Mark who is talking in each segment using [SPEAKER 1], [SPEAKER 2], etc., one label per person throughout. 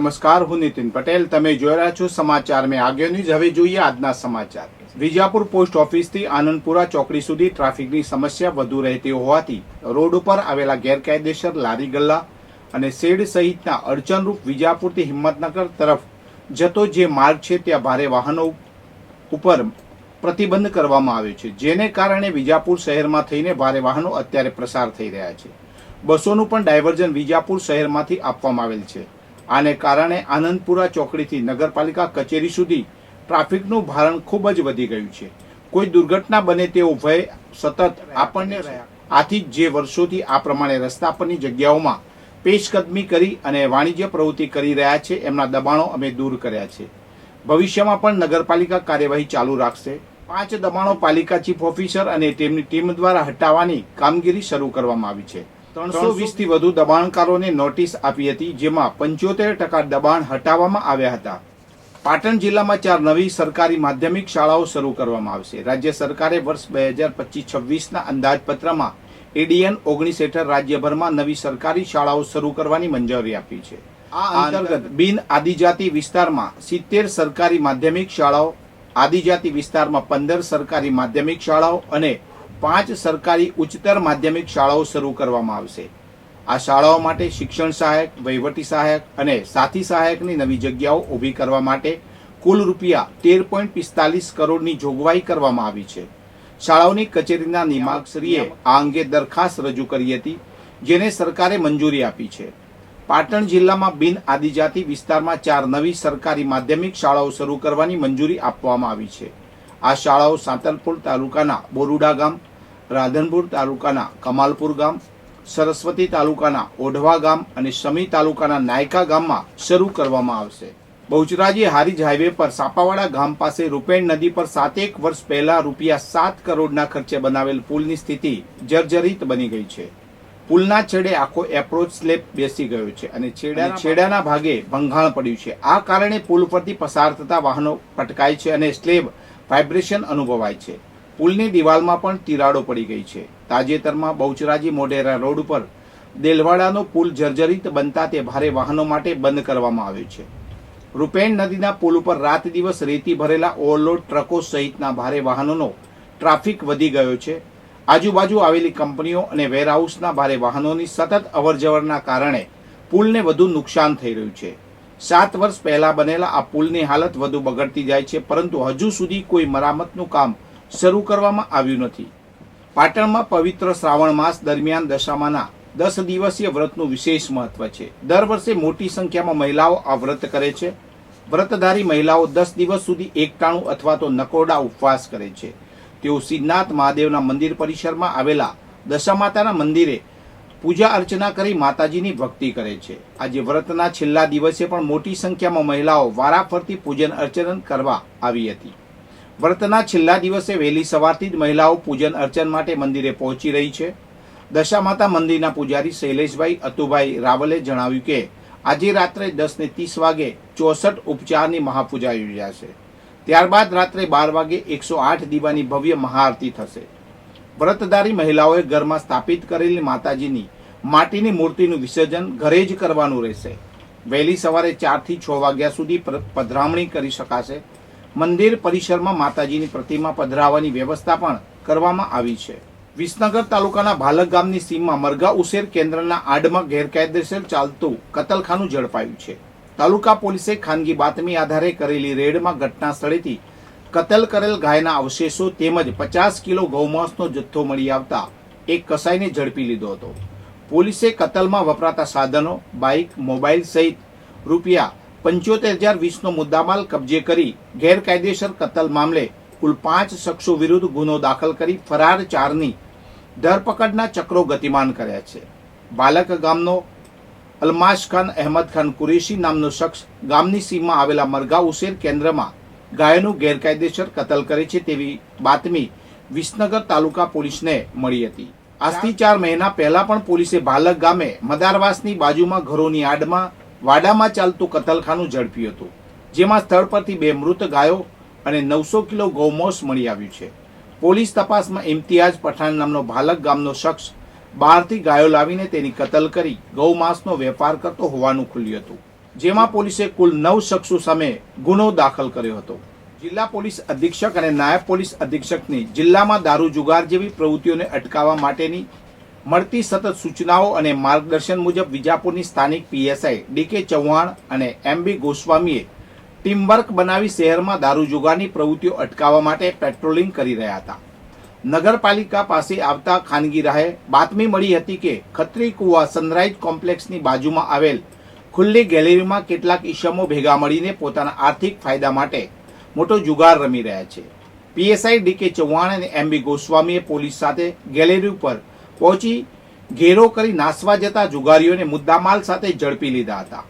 [SPEAKER 1] નમસ્કાર, હું નીતિન પટેલ. તમે જોઈ રહ્યા છો સમાચાર મેં આગળ ન્યૂઝ. હવે જોઈએ આજના સમાચાર. વિજાપુર પોસ્ટ ઓફિસથી આનંદપુરા ચોકડી સુધી ટ્રાફિકની સમસ્યા વધુ રહેતી હોવાથી રોડ ઉપર આવેલા ગેરકાયદેસર લારી ગલ્લા અને શેડ સહિતના અડચણરૂપ વિજાપુરથી હિંમતનગર તરફ જતો જે માર્ગ છે ત્યાં ભારે વાહનો ઉપર પ્રતિબંધ કરવામાં આવ્યો છે, જેને કારણે વિજાપુર શહેરમાં થઈને ભારે વાહનો અત્યારે પ્રસાર થઈ રહ્યા છે. બસોનું પણ ડાયવર્ઝન વિજાપુર શહેરમાંથી આપવામાં આવેલ છે. આને કારણે આનંદપુરા ચોકડીથી નગરપાલિકા કચેરી સુધી ટ્રાફિકનું ભારણ ખૂબ જ વધી ગયું છે. કોઈ દુર્ઘટના બને તેવો ભય સતત આપણને રહ્યા. આથી જ જે વર્ષોથી આ પ્રમાણે રસ્તા પરની જગ્યાઓમાં પેશકદમી કરી અને વાણિજ્ય પ્રવૃત્તિ કરી રહ્યા છે, એમના દબાણો અમે દૂર કર્યા છે. ભવિષ્યમાં પણ નગરપાલિકા કાર્યવાહી ચાલુ રાખશે. 5 દબાણો પાલિકા ચીફ ઓફિસર અને તેમની ટીમ દ્વારા હટાવવાની કામગીરી શરૂ કરવામાં આવી છે. 320 થી વધુ દબાણકારોને નોટિસ આપી હતી, જેમાં 75% દબાણ હટાવવામાં આવ્યા હતા. પાટણ જિલ્લામાં 4 નવી સરકારી માધ્યમિક શાળાઓ શરૂ કરવામાં આવશે. રાજ્ય સરકારે વર્ષ 2025-26ના અંદાજપત્રમાં એડીએન 19 હેઠળ રાજ્યભરમાં નવી સરકારી શાળાઓ શરૂ કરવાની મંજૂરી આપી છે. આ અંતર્ગત બિન આદિજાતિ વિસ્તારમાં 70 સરકારી માધ્યમિક શાળાઓ, આદિજાતિ વિસ્તારમાં 15 સરકારી માધ્યમિક શાળાઓ અને 5 સરકારી ઉચ્ચતર માધ્યમિક શાળાઓ શરૂ કરવામાં આવશે. આ શાળાઓ માટે શિક્ષણ સહાયક, વહીવટી સહાયક અને સાથી સહાયકની નવી જગ્યાઓ ઊભી કરવા માટે કુલ રૂપિયા 13.45 કરોડની જોગવાઈ કરવામાં આવી છે. શાળાઓની કચેરીના નિયામકશ્રીએ આ અંગે દરખાસ્ત રજૂ કરી હતી, જેને સરકારે મંજૂરી આપી છે. પાટણ જિલ્લામાં બિન આદિજાતિ વિસ્તારમાં 4 નવી સરકારી માધ્યમિક શાળાઓ શરૂ કરવાની મંજૂરી આપવામાં આવી છે. આ શાળાઓ સાંતલપુર તાલુકાના બોરુડા ગામ, રાધનપુર તાલુકાના કમાલપુર ગામ, સરસ્વતી તાલુકાના ઓઢવા ગામ અને સમી તાલુકાના નાયકા ગામમાં શરૂ કરવામાં આવશે. બહુચરાજી હારીજ હાઈવે પર સાપાવાડા ગામ પાસે રૂપેણ નદી પર 7 વર્ષ પહેલા રૂપિયા 7 કરોડના ખર્ચે બનાવેલ પુલની સ્થિતિ જર્જરિત બની ગઈ છે. પુલના છેડે આખો એપ્રોચ સ્લેબ બેસી ગયો છે અને છેડાના ભાગે ભંગાણ પડ્યું છે. આ કારણે પુલ પરથી પસાર થતા વાહનો પટકાય છે અને સ્લેબ વાઇબ્રેશન અનુભવાય છે. પુલની દિવાલમાં પણ તિરાડો પડી ગઈ છે. તાજેતરમાં બહુચરાજી મોઢેરા રોડ પર દેલવાડાનો પુલ જર્જરિત બનતા તે ભારે વાહનો માટે બંધ કરવામાં આવ્યો છે. રૂપેણ નદીના પુલ ઉપર રાત દિવસ રેતી ભરેલા ઓવરલોડ ટ્રકો સહિતના ભારે વાહનોનો ટ્રાફિક વધી ગયો છે. આજુબાજુ આવેલી કંપનીઓ અને વેરહાઉસના ભારે વાહનોની સતત અવરજવરના કારણે પુલને વધુ નુકસાન થઈ રહ્યું છે. 7 વર્ષ પહેલા બનેલા આ પુલની હાલત વધુ બગડતી જાય છે, પરંતુ હજુ સુધી કોઈ મરામતનું કામ શરૂ કરવામાં આવ્યું નથી. પાટણમાં પવિત્ર શ્રાવણ માસ દરમિયાન દશામાના 10 દિવસીય વ્રતનું વિશેષ મહત્વ છે. દર વર્ષે મોટી સંખ્યામાં મહિલાઓ આ વ્રત કરે છે. વ્રતધારી મહિલાઓ 10 દિવસ સુધી એકટાણું અથવા તો નકોરડા ઉપવાસ કરે છે. તેઓ સિદ્ધનાથ મહાદેવના મંદિર પરિસરમાં આવેલા દશામાતાના મંદિરે પૂજા અર્ચના કરી માતાજીની ભક્તિ કરે છે. આજે વ્રતના છેલ્લા દિવસે પણ મોટી સંખ્યામાં મહિલાઓ વારાફરતી પૂજન અર્ચન કરવા આવી હતી. વ્રતના છેલ્લા દિવસે વહેલી સવારથી જ મહિલાઓ પૂજન અર્ચન માટે મંદિરે પહોંચી રહી છે. દશામાતા મંદિરના પૂજારી શૈલેષભાઈ અતુભાઈ રાવલે જણાવ્યું કે આજે રાત્રે 10:30 વાગે 64 ઉપચારની મહાપૂજા યોજાશે. ત્યારબાદ રાત્રે 12 વાગે 108 દીવાની ભવ્ય મહાઆરતી થશે. વ્રતધારી મહિલાઓએ ઘરમાં સ્થાપિત કરેલી માતાજીની માટીની મૂર્તિનું વિસર્જન ઘરે જ કરવાનું રહેશે. વહેલી સવારે 4 થી 6 વાગ્યા સુધી પધરામણી કરી શકાશે. મંદિર પરિસરમાં માતાજીની પ્રતિમા પધરાવવાની વ્યવસ્થા પણ કરવામાં આવી છે. વિસનગર તાલુકાના ભાલક ગામની સીમમાં મરઘા ઉછેર કેન્દ્રના આડમાં ગેરકાયદેસર ચાલતું કતલખાનું ઝડપાયું છે. તાલુકા પોલીસે ખાનગી બાતમી આધારે કરેલી રેડમાં ઘટના સ્થળેથી કતલ કરેલ ગાયના અવશેષો તેમજ 50 કિલો ગૌમાંસનો જથ્થો મળી આવતા એક કસાઈને ઝડપી લીધો હતો. પોલીસે કતલમાં વપરાતા સાધનો, બાઇક, મોબાઈલ સહિત રૂપિયા 75,020નો મુદ્દામાલ કબજે કરી ગેરકાયદેસર કતલ મામલે કુલ 5 શખ્સો વિરુદ્ધ ગુનો દાખલ કરી ફરાર 4ની ધરપકડના ચક્રો ગતિમાન કર્યા છે. બાલક ગામનો અલમાશ ખાન અહેમદ ખાન કુરેશી નામનો શખ્સ ગામની સીમમાં આવેલા મરઘા ઉછેર કેન્દ્રમાં ગાયોનું ગેરકાયદેસર કતલ કરે છે તેવી બાતમી વિસનગર તાલુકા પોલીસને મળી હતી. આજથી 4 મહિના પહેલા પણ પોલીસે બાલક ગામે મદારવાસની બાજુમાં ઘરોની આડમાં વાડામાં ચાલતું કતલખાનું ઝડપ્યું હતું, જેમાં સ્થળ પરથી 2 મૃત ગાયો અને 900 કિલો ગૌમાંસ મળી આવ્યું છે. પોલીસ તપાસમાં ઇમ્તિયાઝ પઠાણ નામનો બાલક ગામનો શખ્સ બહારથી ગાયો લાવીને તેની કતલ કરી ગૌમાંસનો વેપાર કરતો હોવાનું ખુલ્યું હતું. જેમાં પોલીસે કુલ 9 શખ્સો સામે ગુનો દાખલ કર્યો હતો. જિલ્લા પોલીસ અધિક્ષક અને નાયબ પોલીસ અધિક્ષકની જિલ્લામાં દારૂ જુગાર જેવી પ્રવૃત્તિઓને અટકાવવા માટેની મળતી સતત સૂચનાઓ અને માર્ગદર્શન મુજબ વિજાપુરની સ્થાનિક પીએસઆઈ ડીકે ચૌહાણ અને એમબી ગોસ્વામીએ ટીમવર્ક બનાવી શહેરમાં દારૂ જુગારની પ્રવૃત્તિઓ અટકાવવા માટે પેટ્રોલિંગ કરી રહ્યા હતા. નગરપાલિકા પાસે આવતા ખાનગી રાહે બાતમી મળી હતી કે ખત્રી કુવા સનરાઈઝ કોમ્પ્લેક્સની બાજુમાં આવેલ ખુલ્લી ગેલેરીમાં કેટલાક ઈસમો ભેગા મળીને પોતાના આર્થિક ફાયદા માટે મોટો જુગાર રમી રહ્યા છે. પીએસઆઈ ડીકે ચૌહાણ અને એમબી ગોસ્વામીએ પોલીસ સાથે ગેલેરી ઉપર પહોંચી ઘેરો કરી નાસવા જતા જુગારીઓને મુદ્દામાલ સાથે ઝડપી લીધા હતા.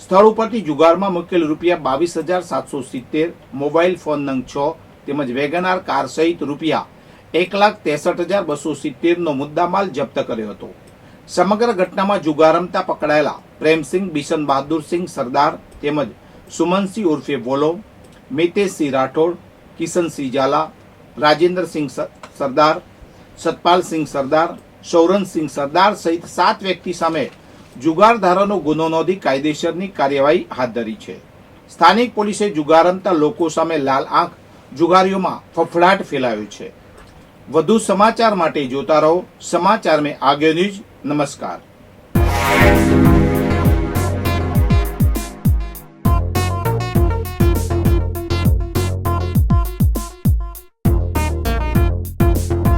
[SPEAKER 1] સ્થળ ઉપરથી જુગારમાં મૂકેલ રૂપિયા 22,770, મોબાઈલ ફોન નંગ 6 તેમજ વેગનાર કાર સહિત રૂપિયા 1,63,270 નો મુદ્દામાલ જપ્ત કર્યો હતો. સમગ્ર ઘટનામાં જુગાર રમતા પકડાયેલા પ્રેમસિંહ બિશન બહાદુરસિંહ સરદાર તેમજ સુમનસિંહ ઉર્ફે બોલો, મિતેશસિંહ રાઠોડ, કિશનસિંહ ઝાલા, રાજેન્દ્રસિંહ સરદાર, સતપાલસિંહ સરદાર, સૌરનસિંહ સરદાર સહિત 7 વ્યક્તિ સામે જુગારધારાનો ગુનો નોંધી કાયદેસરની કાર્યવાહી હાથ ધરી છે. સ્થાનિક પોલીસે જુગાર રમતા લોકો સામે લાલ આંખ જુગારીઓમાં ફફડાટ ફેલાયો છે. વધુ સમાચાર માટે જોતા રહો સમાચાર મેં આગે ન્યૂઝ. નમસ્કાર.